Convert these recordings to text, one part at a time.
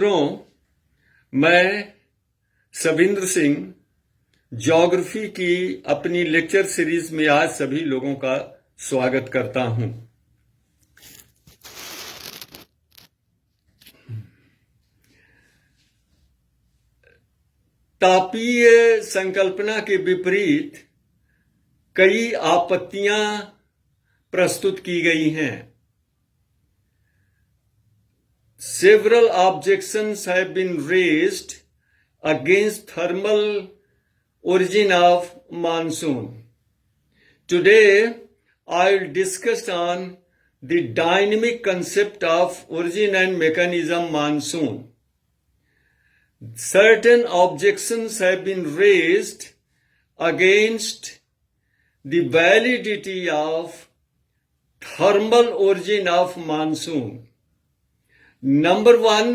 मित्रों, मैं सविंद्र सिंह ज्योग्राफी की अपनी लेक्चर सीरीज में आज सभी लोगों का स्वागत करता हूं। तापीय संकल्पना के विपरीत कई आपत्तियां प्रस्तुत की गई हैं। Several objections have been raised against thermal origin of monsoon. Today, I will discuss on the dynamic concept of origin and mechanism monsoon. Certain objections have been raised against the validity of thermal origin of monsoon. Number one,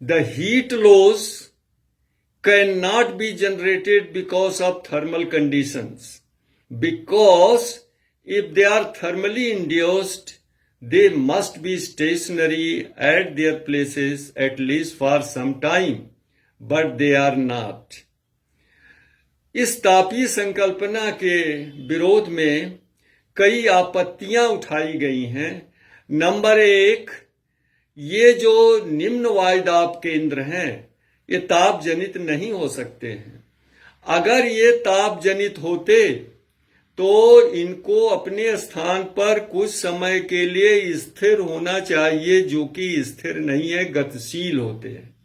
the heat loss cannot be generated because of thermal conditions. Because if they are thermally induced, they must be stationary at their places at least for some time, but they are not. इस तापीय संकल्पना के विरोध में कई आपत्तियां उठाई गई हैं। नंबर एक, ये जो निम्न वायुदाब केंद्र हैं, ये ताप जनित नहीं हो सकते हैं। अगर ये ताप जनित होते तो इनको अपने स्थान पर कुछ समय के लिए स्थिर होना चाहिए, जो कि स्थिर नहीं है, गतिशील होते हैं।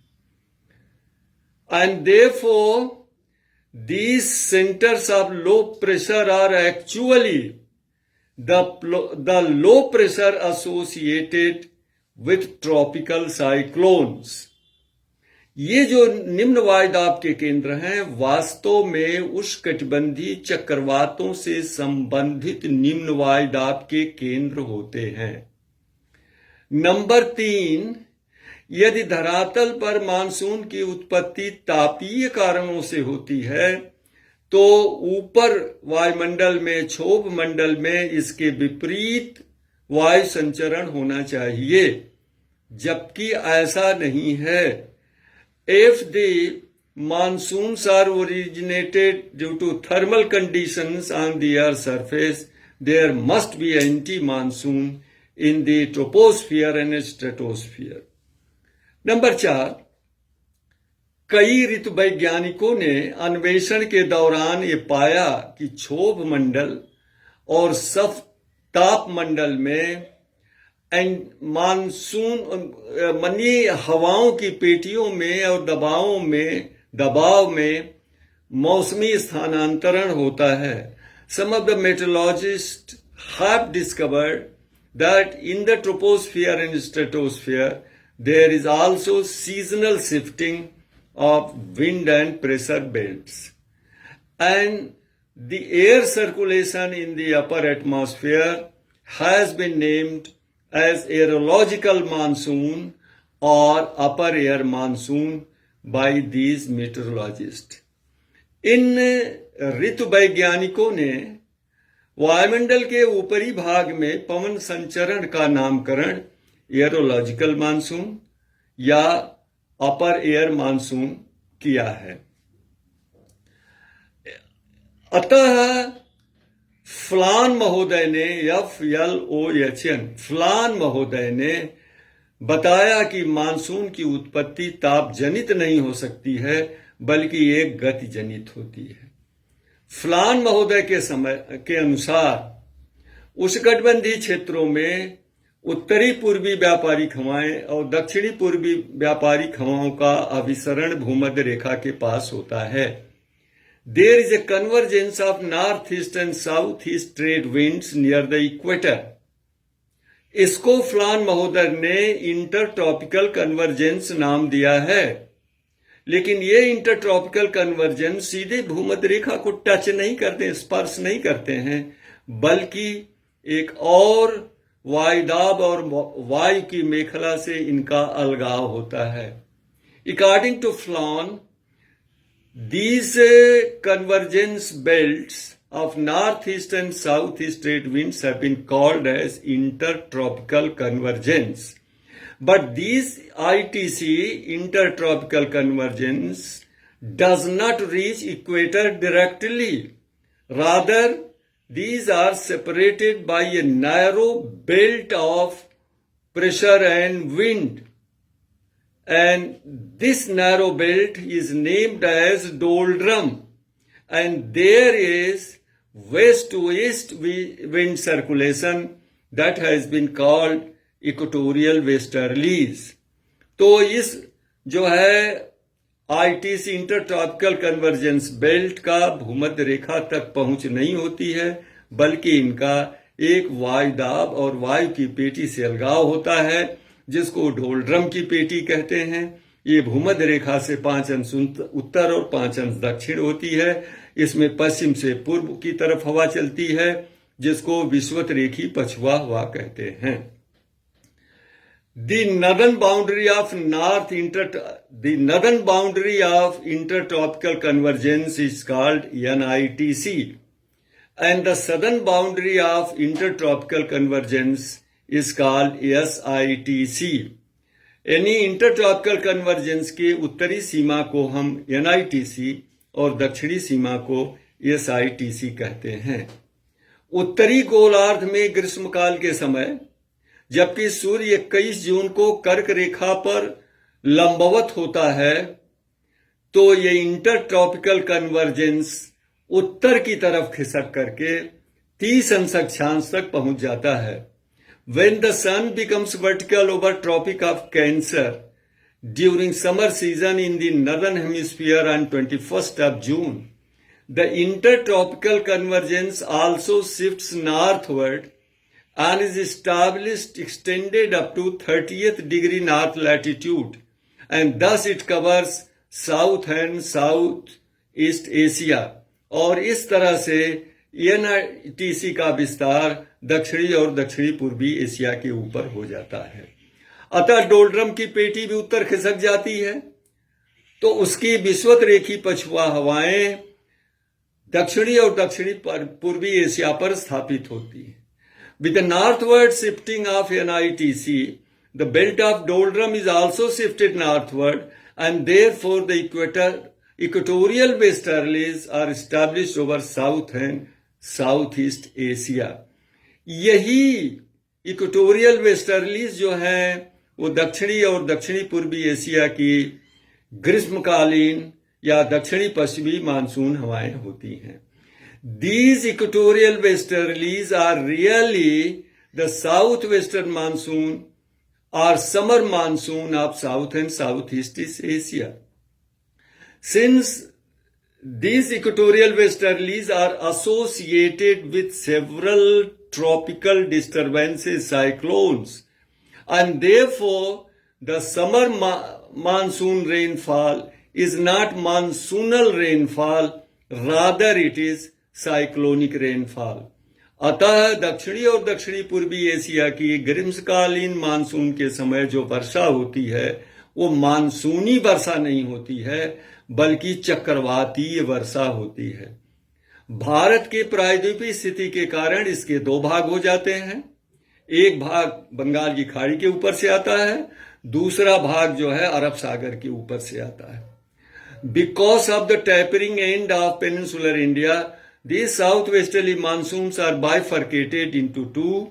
And therefore these centers of low pressure are actually the low pressure associated with tropical cyclones. ये जो निम्न वायुदाब के केंद्र हैं, वास्तव में उष्णकटिबंधीय चक्रवातों से संबंधित निम्न वायुदाब के केंद्र होते हैं। नंबर तीन, यदि धरातल पर मानसून की उत्पत्ति तापीय कारणों से होती है, तो ऊपर वायुमंडल में, क्षोभ मंडल में इसके विपरीत वायु संचरण होना चाहिए, जबकि ऐसा नहीं है। If the monsoons are originated due to thermal conditions on the earth's surface, there must be anti-monsoon in the troposphere and stratosphere. Number चार, कई ऋतु वैज्ञानिकों ने अन्वेषण के दौरान ये पाया कि क्षोभ मंडल और ताप मंडल में मानसून मनी हवाओं की पेटियों में और दबाव में मौसमी स्थानांतरण होता है। Some of the meteorologists have discovered that in the troposphere and stratosphere there is also seasonal shifting of wind and pressure belts, and the air circulation in the upper atmosphere has been named as aerological monsoon or upper air monsoon by these meteorologists. इन ऋतु वैज्ञानिकों ने वायुमंडल के ऊपरी भाग में पवन संचरण का नामकरण एयरोलॉजिकल मानसून या अपर एयर मानसून किया है। अतः फ्लान महोदय ने फ्लान महोदय ने बताया कि मानसून की उत्पत्ति ताप जनित नहीं हो सकती है, बल्कि एक गति जनित होती है। फ्लान महोदय के अनुसार उष्णकटिबंधीय क्षेत्रों में उत्तरी पूर्वी व्यापारिक हवाएं और दक्षिणी पूर्वी व्यापारिक हवाओं का अभिसरण भूमध्य रेखा के पास होता है। There is a convergence of northeast and southeast trade winds near the equator. इसको फ्लान महोदय ने इंटरट्रॉपिकल कन्वर्जेंस नाम दिया है, लेकिन ये इंटरट्रॉपिकल कन्वर्जेंस सीधे भूमध्य रेखा को टच नहीं करते, स्पर्श नहीं करते हैं, बल्कि एक और वायुदाब और वायु की मेखला से इनका अलगाव होता है। According to Flan, these convergence belts of northeast and southeast trade winds have been called as intertropical convergence. But these ITC, intertropical convergence, does not reach equator directly. Rather, these are separated by a narrow belt of pressure and wind. And this narrow belt is named as doldrum. And there is west to east wind circulation that has been called equatorial westerlies. तो इस जो है ITC intertropical convergence belt का भूमध्य रेखा तक पहुंच नहीं होती है, बल्कि इनका एक वायुदाब और वायु की पेटी से अलगाव होता है, जिसको डोलड्रम की पेटी कहते हैं। ये भूमध्य रेखा से 5 अंश उत्तर और 5 अंश दक्षिण होती है। इसमें पश्चिम से पूर्व की तरफ हवा चलती है, जिसको विषुवत रेखी पछुआ हवा कहते हैं। The northern boundary of intertropical convergence is called NITC, and the southern boundary of intertropical convergence is called SITC. यानी इंटरट्रॉपिकल कन्वर्जेंस के उत्तरी सीमा को हम NITC और दक्षिणी सीमा को SITC कहते हैं। उत्तरी गोलार्ध में ग्रीष्मकाल के समय जबकि सूर्य 21 जून को कर्क रेखा पर लंबवत होता है, तो ये इंटरट्रॉपिकल कन्वर्जेंस उत्तर की तरफ खिसक करके 30 अंश अक्षांश तक पहुंच जाता है। When the sun becomes vertical over Tropic of Cancer during summer season in the northern hemisphere on 21st of June, the intertropical convergence also shifts northward and is established extended up to 30th degree north latitude, and thus it covers South and Southeast Asia। और इस तरह से NITC का विस्तार दक्षिणी और दक्षिणी पूर्वी एशिया के ऊपर हो जाता है। अतः डोलड्रम की पेटी भी उत्तर खिसक जाती है, तो उसकी विषुवत रेखी पछुआ हवाएं दक्षिणी और दक्षिणी पूर्वी एशिया पर स्थापित होती है। With the northward shifting of NITC, the belt of doldrum is also shifted northward, and therefore the equatorial westerlies are established over South and Southeast Asia। यही इक्वेटोरियल वेस्टर्लीज जो हैं वो दक्षिणी और दक्षिणी पूर्वी एशिया की ग्रीष्मकालीन या दक्षिणी पश्चिमी मानसून हवाएं होती हैं। These equatorial westerlies are really the southwestern monsoon or summer monsoon of South and Southeast Asia. Since these equatorial westerlies are associated with several tropical disturbances, cyclones, and therefore the summer monsoon rainfall is not monsoonal rainfall, rather it is cyclonic rainfall. अतः दक्षिणी और दक्षिणी पूर्वी Asia की ग्रीष्मकालीन monsoon के समय जो वर्षा होती है वो मानसूनी वर्षा नहीं होती है, बल्कि चक्रवातीय वर्षा होती है। भारत के प्रायद्वीपीय स्थिति के कारण इसके 2 भाग हो जाते हैं। एक भाग बंगाल की खाड़ी के ऊपर से आता है, दूसरा भाग जो है अरब सागर के ऊपर से आता है। Because of the tapering end of peninsular India, these southwesterly monsoons are bifurcated into 2.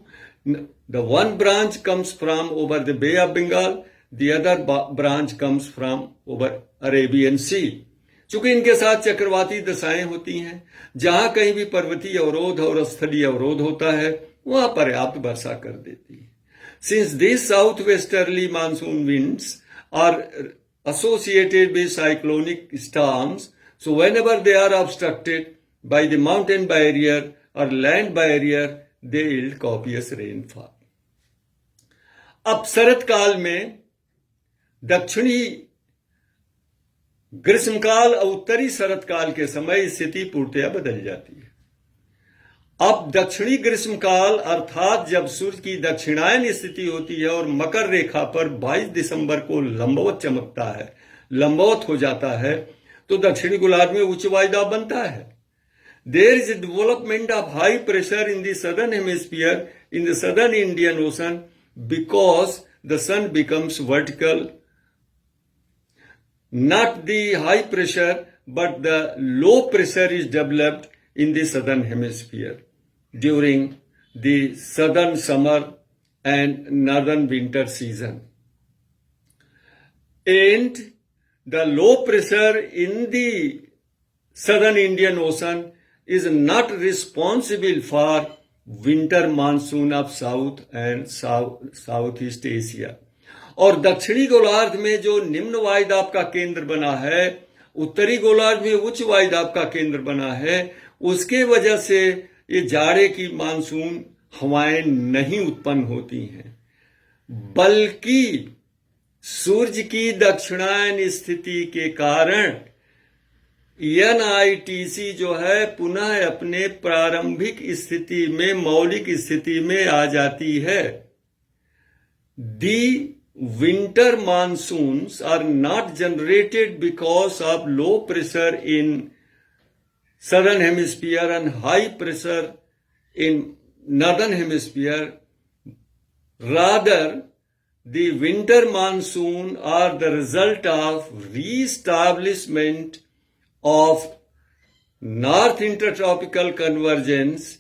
The one branch comes from over the Bay of Bengal, the other branch comes from over Arabian Sea। चूंकि इनके साथ चक्रवाती दशाएं होती हैं, जहां कहीं भी पर्वतीय अवरोध और स्थलीय अवरोध होता है वहां पर्याप्त वर्षा कर देती है। Since these southwesterly monsoon winds are associated with cyclonic storms, so whenever they are obstructed by the mountain barrier or land barrier, they yield copious rainfall। अब शरद काल में दक्षिणी ग्रीष्मकाल और उत्तरी शरद काल के समय स्थिति पूर्णतया बदल जाती है। अब दक्षिणी ग्रीष्मकाल अर्थात जब सूर्य की दक्षिणायन स्थिति होती है और मकर रेखा पर 22 दिसंबर को लंबवत चमकता है, लंबवत हो जाता है, तो दक्षिणी गोलार्ध में उच्च वायुदाब बनता है। There is a development of high pressure in the southern hemisphere in the southern Indian Ocean because the sun becomes vertical. Not the high pressure, but the low pressure is developed in the southern hemisphere during the southern summer and northern winter season. And the low pressure in the southern Indian Ocean is not responsible for winter monsoon of South and Southeast Asia. और दक्षिणी गोलार्ध में जो निम्न वायुदाब का केंद्र बना है, उत्तरी गोलार्ध में उच्च वायुदाब का केंद्र बना है, उसके वजह से ये जाड़े की मानसून हवाएं नहीं उत्पन्न होती हैं, बल्कि सूर्य की दक्षिणायन स्थिति के कारण NITC जो है पुनः अपने प्रारंभिक स्थिति में, मौलिक स्थिति में आ जाती है. The winter monsoons are not generated because of low pressure in southern hemisphere and high pressure in northern hemisphere. Rather, the winter monsoon are the result of re-establishment of north intertropical convergence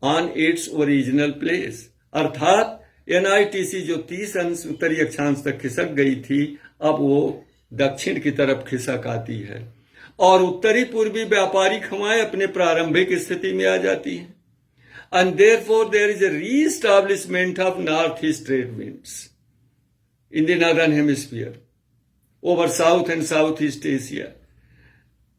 on its original place. अर्थात NITC जो 30 अंश उत्तरी अक्षांश तक खिसक गई थी, अब वो दक्षिण की तरफ खिसक आती है और उत्तरी पूर्वी व्यापारिक हवाएं अपने प्रारंभिक स्थिति में आ जाती हैं. And therefore there is a re-establishment of northeast trade winds in the northern hemisphere over South and Southeast Asia.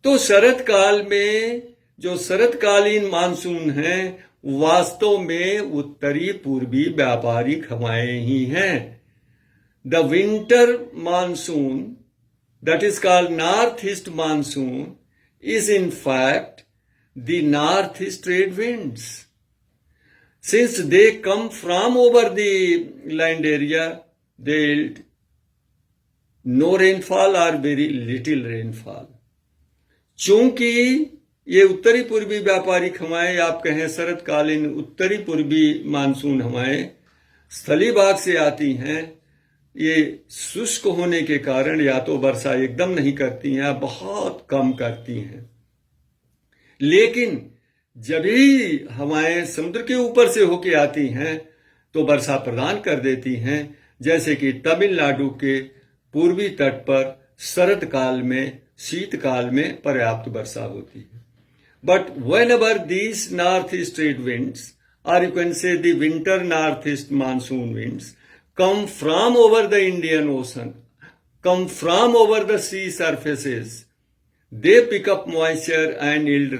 तो शरद काल में जो शरदकालीन मानसून है वास्तव में उत्तरी पूर्वी व्यापारिक हवाएं ही हैं. The winter monsoon that is called north east monsoon is in fact the north east trade winds. Since they come from over the land area, they know rainfall और वेरी लिटिल रेनफॉल. चूंकि ये उत्तरी पूर्वी व्यापारिक हवाएं, आप कहें शरदकालीन उत्तरी पूर्वी मानसून हवाएं स्थली भाग से आती हैं, ये शुष्क होने के कारण या तो वर्षा एकदम नहीं करती हैं या बहुत कम करती हैं. लेकिन जब भी हवाएं समुद्र के ऊपर से होके आती हैं तो वर्षा प्रदान कर देती हैं, जैसे कि तमिलनाडु के पूर्वी तट पर शरद काल में, शीतकाल में पर्याप्त वर्षा होती है. But whenever these northeast trade winds, or you can say the winter northeast monsoon winds, come from over the Indian Ocean, come from over the sea surfaces, they pick up moisture and yield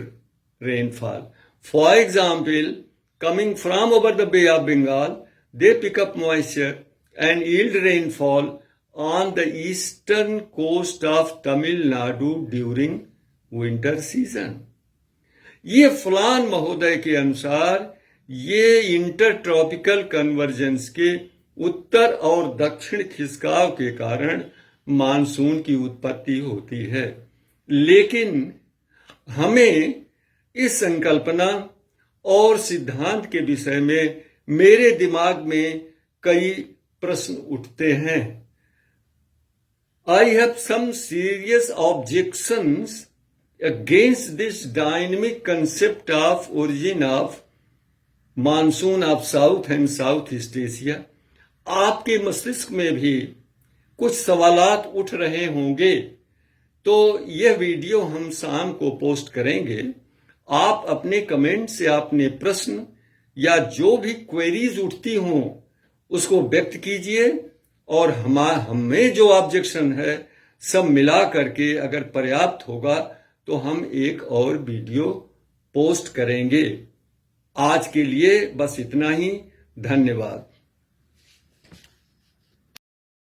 rainfall. For example, coming from over the Bay of Bengal, they pick up moisture and yield rainfall on the eastern coast of Tamil Nadu during winter season. ये फलान महोदय के अनुसार ये intertropical convergence के उत्तर और दक्षिण खिसकाव के कारण मानसून की उत्पत्ति होती है. लेकिन हमें इस संकल्पना और सिद्धांत के विषय में मेरे दिमाग में कई प्रश्न उठते हैं. I have some serious objections against this dynamic concept of origin of monsoon of South and Southeast Asia. आपके मस्तिष्क में भी कुछ सवालात उठ रहे होंगे, तो यह वीडियो हम शाम को पोस्ट करेंगे. आप अपने कमेंट से अपने प्रश्न या जो भी क्वेरीज उठती हों उसको व्यक्त कीजिए और हमें जो ऑब्जेक्शन है सब मिला करके अगर पर्याप्त होगा तो हम एक और वीडियो पोस्ट करेंगे. आज के लिए बस इतना ही. धन्यवाद.